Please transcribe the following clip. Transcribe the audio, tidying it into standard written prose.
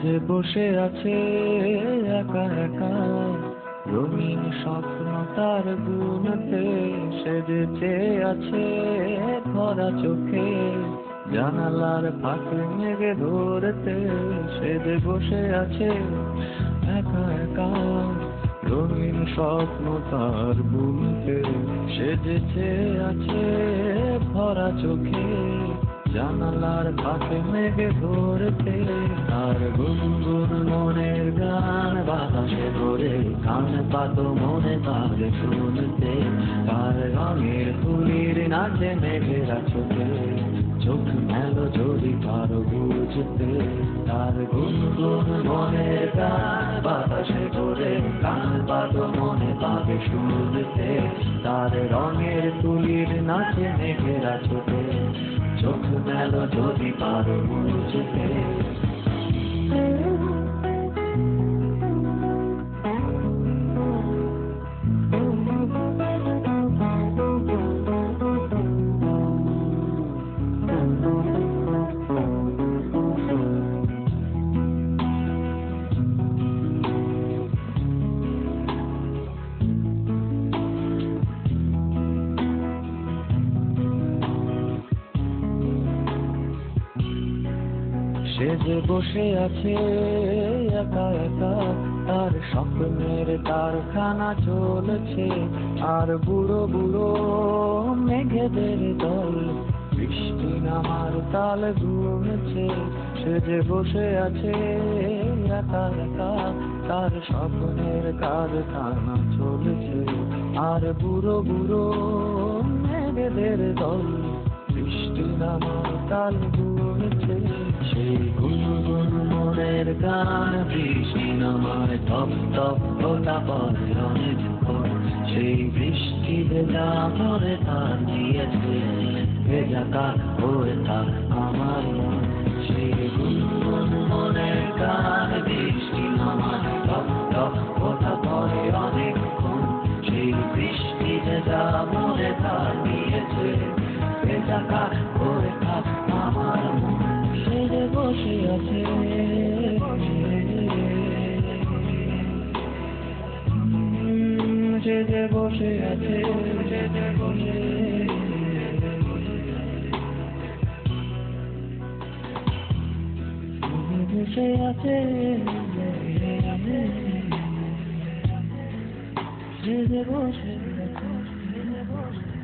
যে বসে আছে একা একা, রঙিন স্বপ্ন তার বুনতে, সে যে চেয়ে আছে ভরা চোখে, জানালার ফাঁকে মেঘে ধরতে। সে যে বসে আছে একা একা, রঙিন স্বপ্ন তার বুনতে, সে যে চেয়ে আছে ভরা চোখে, জানালার ফাঁকে মেঘে ধরতে। আর গুনগুন মনের গান বাতাসে ধরে, কান পাতো মনে তারে শুনতে। তার রঙের তুলির নাচে মেঘেরা চোখে, চোখ মেলো যদি পারো বুঝতে। তার গুনগুন মনের গান বাতাসে ধরে, কান পাতো মনে পাবে শুনতে। তার রঙের তুলির নাচে মেঘেরা চোখে, চোখ মেলো যদি পারো বুঝতে। সে যে বসে আছে একা একা, তার স্বপ্নের কারখানা চলছে। আর বুড়ো বুড়ো মেঘেদের দল, বৃষ্টি নামার তাল গুনছে। সে যে বসে আছে একা একা, তার স্বপ্নের কারখানা চলছে। আর বুড়ো বুড়ো মেঘেদের দল, বৃষ্টি নামার তাল গুনছে। সেই গুনগুন মনের গান বৃষ্টি নামায় টপ টপ ফোঁটা পড়ে অনেকক্ষণ। সেই বৃষ্টি ভেজা মরে তার দিয়েছে, ভেজা কাক হয়ে থাক আমার মন। সেই গুনগুন মনের গান বৃষ্টি নামায় টপ টপ ফোঁটা পড়ে অনেকক্ষণ। সেই বৃষ্টি ভেজা মরে তার দিয়েছে, ভেজা কাক হয়ে থাক আমার মন। সে যে বসে আছে সে যে বসে আছে, সে যে বসে বসে আছে, সে যে বসে আছে।